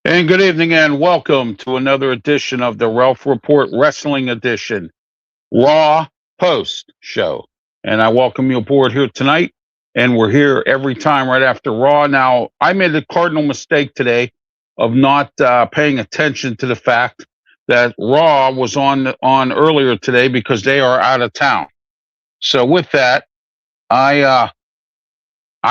And good evening and welcome to another edition of the Ralph Report Wrestling Edition, Raw Post Show. And I welcome you aboard here tonight. And we're here every time right after Raw. Now, I made the cardinal mistake today of not paying attention to the fact that Raw was on earlier today because they are out of town. So with that, I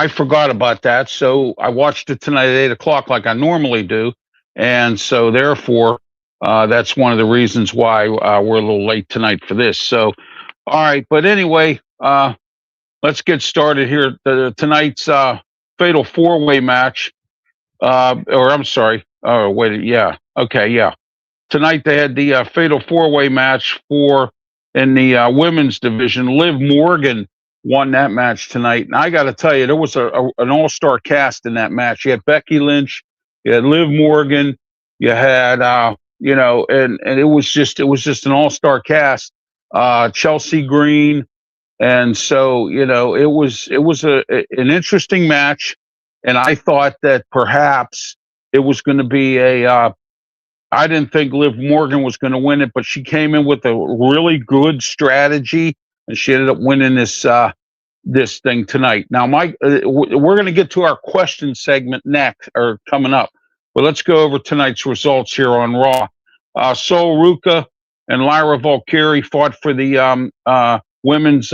forgot about that. So I watched it tonight at 8 o'clock like I normally do. And so therefore, that's one of the reasons why we're a little late tonight for this. So, all right. But anyway, let's get started here. Tonight's fatal four-way match, or I'm sorry. Oh, wait. Yeah. Okay. Yeah. Tonight they had the fatal four-way match in the women's division. Liv Morgan won that match tonight, and I got to tell you, there was an all-star cast in that match. You had Becky Lynch, you had Liv Morgan, you had and it was just an all-star cast. Chelsea Green, and so it was an interesting match, and I thought that perhaps it was going to be I didn't think Liv Morgan was going to win it, but she came in with a really good strategy, and she ended up winning this thing tonight. Now, Mike, we're going to get to our question segment next, or coming up, but let's go over tonight's results here on Raw. Sol Ruca and Lyra Valkyrie fought for the women's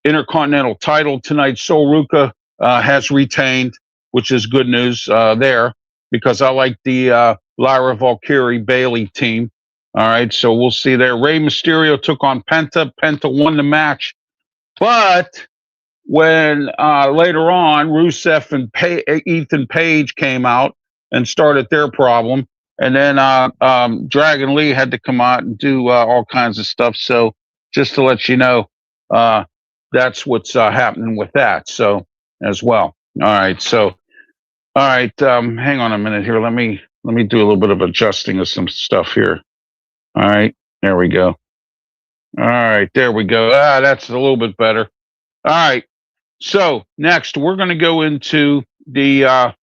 Intercontinental title tonight. Sol Ruca has retained, which is good news there, because I like the Lyra Valkyrie Bailey team. All right, so we'll see there. Rey Mysterio took on Penta. Penta won the match, but when later on Rusev and Ethan Page came out and started their problem, and then Dragon Lee had to come out and do all kinds of stuff. So just to let you know, that's what's happening with that. So as well. All right. So all right. Hang on a minute here. Let me do a little bit of adjusting of some stuff here. All right. There we go. All right. There we go. That's a little bit better. All right. So next, we're going to go into the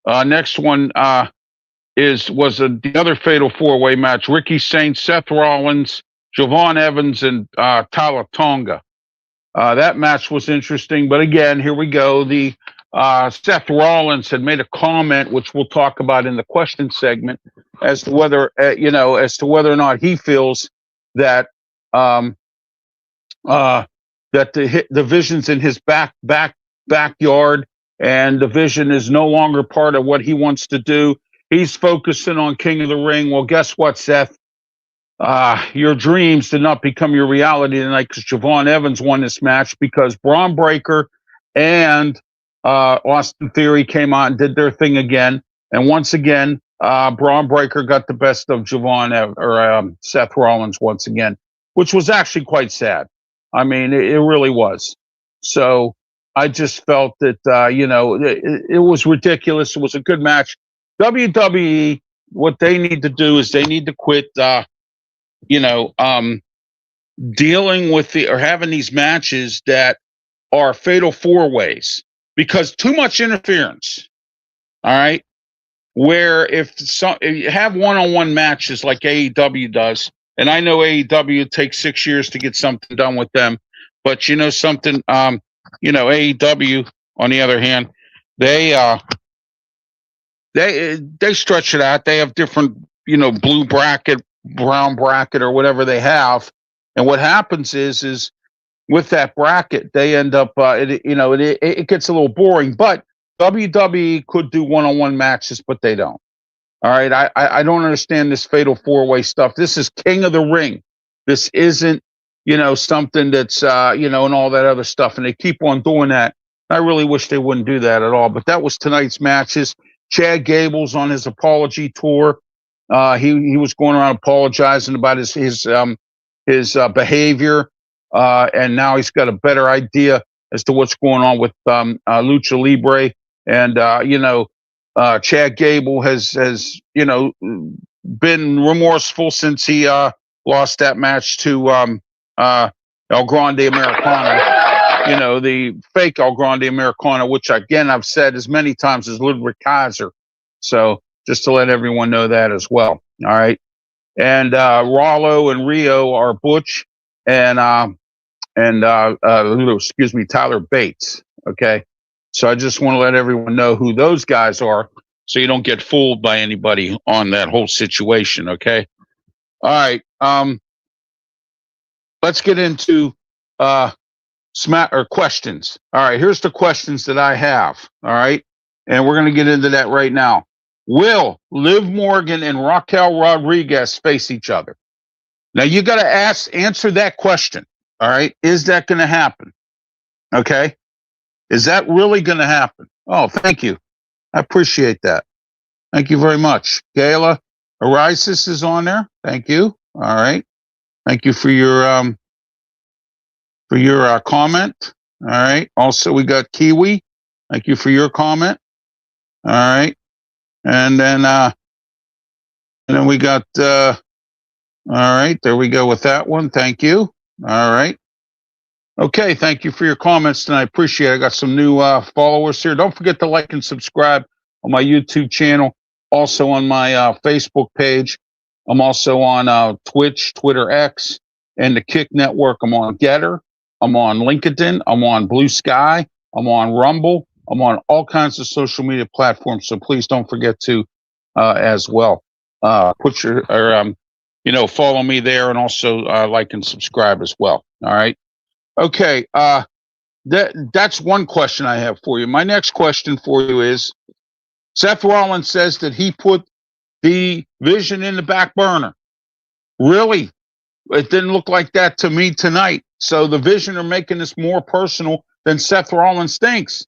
next one. The other fatal four-way match: Ricky Saints, Seth Rollins, Javon Evans, and Tala Tonga. That match was interesting, but again, here we go. The Seth Rollins had made a comment, which we'll talk about in the question segment, as to whether or not he feels that that the vision's in his backyard, and the vision is no longer part of what he wants to do. He's focusing on King of the Ring. Well, guess what, Seth? Your dreams did not become your reality tonight, because Javon Evans won this match because Braun Breaker and Austin Theory came out and did their thing again. And once again, Braun Breaker got the best of Seth Rollins once again, which was actually quite sad. I mean, it really was. So I just felt that, it was ridiculous. It was a good match. WWE, what they need to do is they need to quit, dealing with or having these matches that are fatal four ways, because too much interference. All right. Where if you have one-on-one matches like AEW does, And I know AEW takes 6 years to get something done with them, but you know something, AEW on the other hand, they they stretch it out. They have different, blue bracket, brown bracket, or whatever they have. And what happens is with that bracket, they end up, it gets a little boring. But WWE could do one-on-one matches, but they don't. All right, I don't understand this fatal four-way stuff. This is King of the Ring. This isn't, something that's, and all that other stuff. And they keep on doing that. I really wish they wouldn't do that at all. But that was tonight's matches. Chad Gable's on his apology tour. He was going around apologizing about his behavior, and now he's got a better idea as to what's going on with Lucha Libre. And Chad Gable has been remorseful since he lost that match to El Grande Americano. The fake El Grande Americano, which again I've said as many times as Ludwig Kaiser. So just to let everyone know that as well. All right. And Rollo and Rio are Butch and Tyler Bates. Okay. So I just want to let everyone know who those guys are so you don't get fooled by anybody on that whole situation. Okay. All right. Let's get into questions. All right. Here's the questions that I have. All right. And we're going to get into that right now. Will Liv Morgan and Raquel Rodriguez face each other? Now you got to answer that question. All right. Is that going to happen? Okay. Is that really going to happen? Oh, thank you. I appreciate that. Thank you very much. Gayla Arisis is on there. Thank you. All right. Thank you for your comment. All right. Also, we got Kiwi. Thank you for your comment. All right. And then we got, all right, there we go with that one. Thank you. All right. Okay. Thank you for your comments tonight. Appreciate it. I got some new followers here. Don't forget to like and subscribe on my YouTube channel. Also on my Facebook page. I'm also on Twitch, Twitter X, and the Kick Network. I'm on Getter. I'm on LinkedIn. I'm on Blue Sky. I'm on Rumble. I'm on all kinds of social media platforms, so please don't forget to, as well, follow me there, and also like and subscribe as well. All right. Okay. That's one question I have for you. My next question for you is: Seth Rollins says that he put the Vision in the back burner. Really? It didn't look like that to me tonight. So the Vision are making this more personal than Seth Rollins thinks.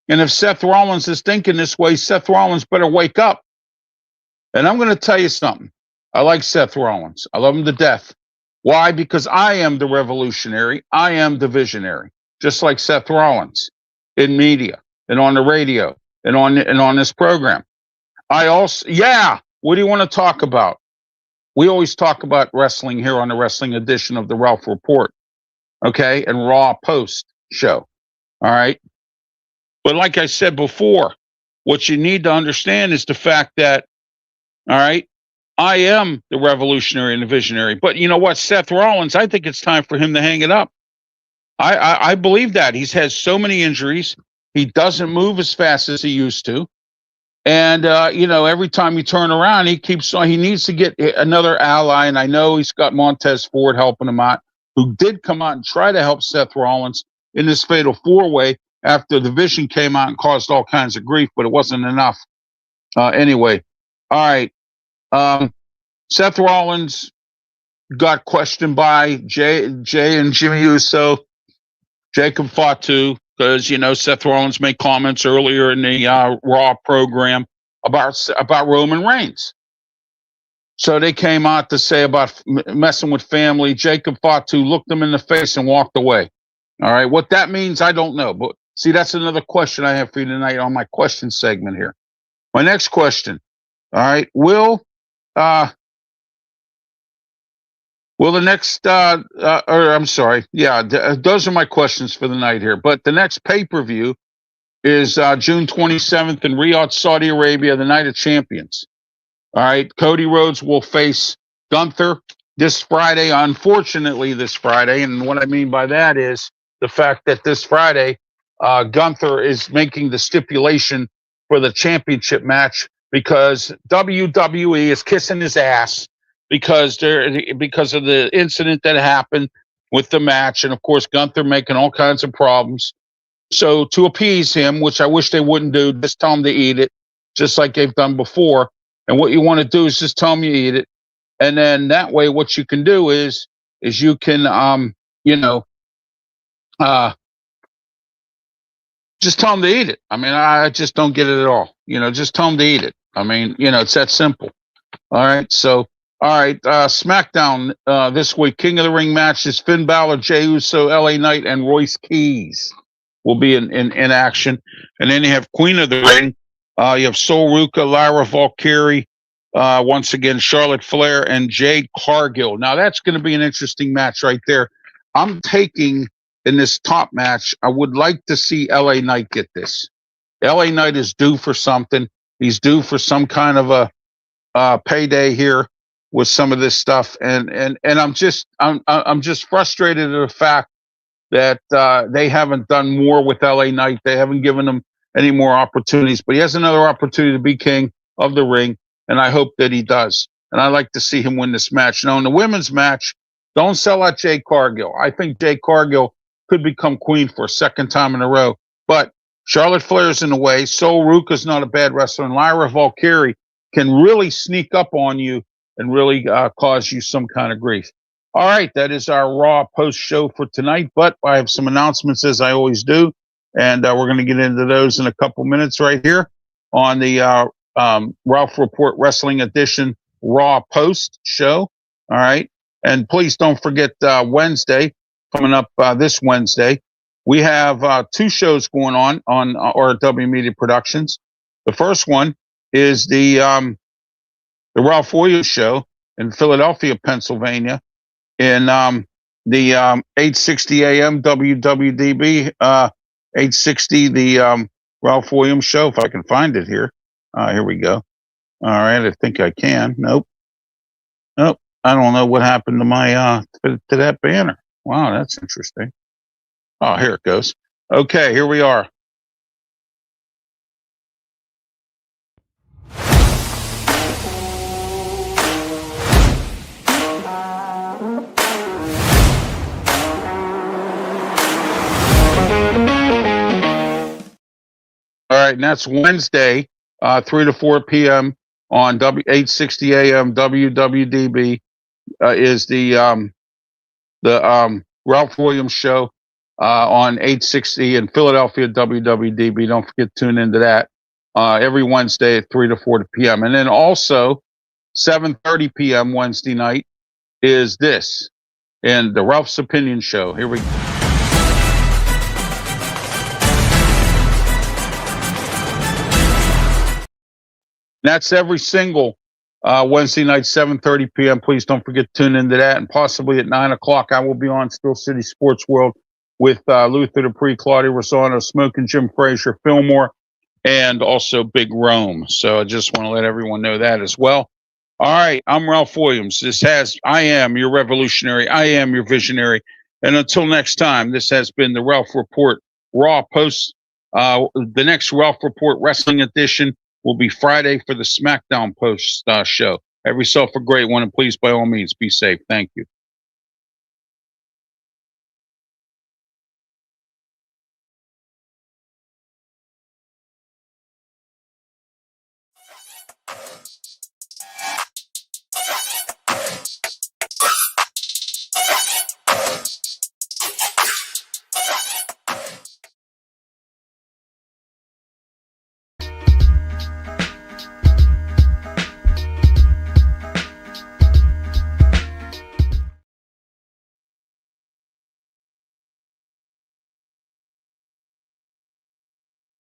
And if Seth Rollins is thinking this way, Seth Rollins better wake up. And I'm going to tell you something. I like Seth Rollins. I love him to death. Why? Because I am the revolutionary. I am the visionary, just like Seth Rollins in media and on the radio and on this program. What do you want to talk about? We always talk about wrestling here on the wrestling edition of the Ralph Report. Okay. And Raw Post show. All right. But like I said before, what you need to understand is the fact that, all right, I am the revolutionary and the visionary. But you know what? Seth Rollins, I think it's time for him to hang it up. I believe that. He's had so many injuries. He doesn't move as fast as he used to. And, every time you turn around, he needs to get another ally. And I know he's got Montez Ford helping him out, who did come out and try to help Seth Rollins in this fatal four-way after the Vision came out and caused all kinds of grief, but it wasn't enough. Anyway, all right. Seth Rollins got questioned by Jay and Jimmy Uso, Jacob Fatu, because, Seth Rollins made comments earlier in the Raw program about Roman Reigns. So they came out to say about messing with family. Jacob Fatu looked them in the face and walked away. All right. What that means, I don't know. But see, that's another question I have for you tonight on my question segment here. My next question. All right. Will the next, those are my questions for the night here. But the next pay-per-view is June 27th in Riyadh, Saudi Arabia, the Night of Champions. All right. Cody Rhodes will face Gunther. this Friday, unfortunately, this Friday, and what I mean by that is the fact that this Friday, Gunther is making the stipulation for the championship match because WWE is kissing his ass because of the incident that happened with the match, and of course Gunther making all kinds of problems. So to appease him, which I wish they wouldn't do, just tell him to eat it, just like they've done before. And what you want to do is just tell him you eat it, and then that way, what you can do is you can you know uh, just tell him to eat it. I mean, I just don't get it at all. Just tell him to eat it. I mean, it's that simple. All right. So, all right. SmackDown this week, King of the Ring matches: Finn Balor, Jey Uso, LA Knight, and Royce Keys will be in action. And then you have Queen of the Ring. You have Sol Ruca, Lyra Valkyrie, once again, Charlotte Flair, and Jade Cargill. Now, that's going to be an interesting match right there. I'm taking in this top match, I would like to see LA Knight get this. LA Knight is due for something. He's due for some kind of a payday here with some of this stuff, and I'm just frustrated at the fact that they haven't done more with LA Knight. They haven't given him any more opportunities, but he has another opportunity to be king of the ring, and I hope that he does. And I'd like to see him win this match. Now, in the women's match, don't sell out Jade Cargill. I think Jade Cargill could become queen for a second time in a row, but Charlotte Flair's in the way. Sol Ruca's not a bad wrestler, and Lyra Valkyrie can really sneak up on you and really cause you some kind of grief. All right, that is our Raw post show for tonight, but I have some announcements as I always do, and we're going to get into those in a couple minutes right here on the Ralph Report Wrestling Edition Raw post show. All right, and please don't forget Wednesday, coming up this Wednesday, we have two shows going on RW Media Productions. The first one is the Ralph Williams Show in Philadelphia, Pennsylvania, in the 860 AM WWDB, 860 the Ralph Williams Show, if I can find it here. Here we go. All right, I think I can. Nope. I don't know what happened to my to that banner. Wow, that's interesting. Oh, here it goes. Okay, here we are. All right, and that's Wednesday, 3 to 4 p.m. on 860 AM WWDB is the Ralph Williams Show on 860 in Philadelphia WWDB. Don't forget to tune into that every Wednesday at 3 to 4 p.m. And then also 7:30 p.m. Wednesday night is this in the Ralph's Opinion Show. Here we go. That's every single Wednesday night, 7:30 p.m. Please don't forget to tune into that. And possibly at 9 o'clock, I will be on Steel City Sports World with Luther Dupree, Claudia Rosano, Smoking Jim Frazier, Fillmore, and also Big Rome. So I just want to let everyone know that as well. All right, I'm Ralph Williams. I am your revolutionary. I am your visionary. And until next time, this has been the Ralph Report Raw Post. The next Ralph Report Wrestling Edition will be Friday for the SmackDown post show. Have yourself a great one, and please, by all means, be safe. Thank you.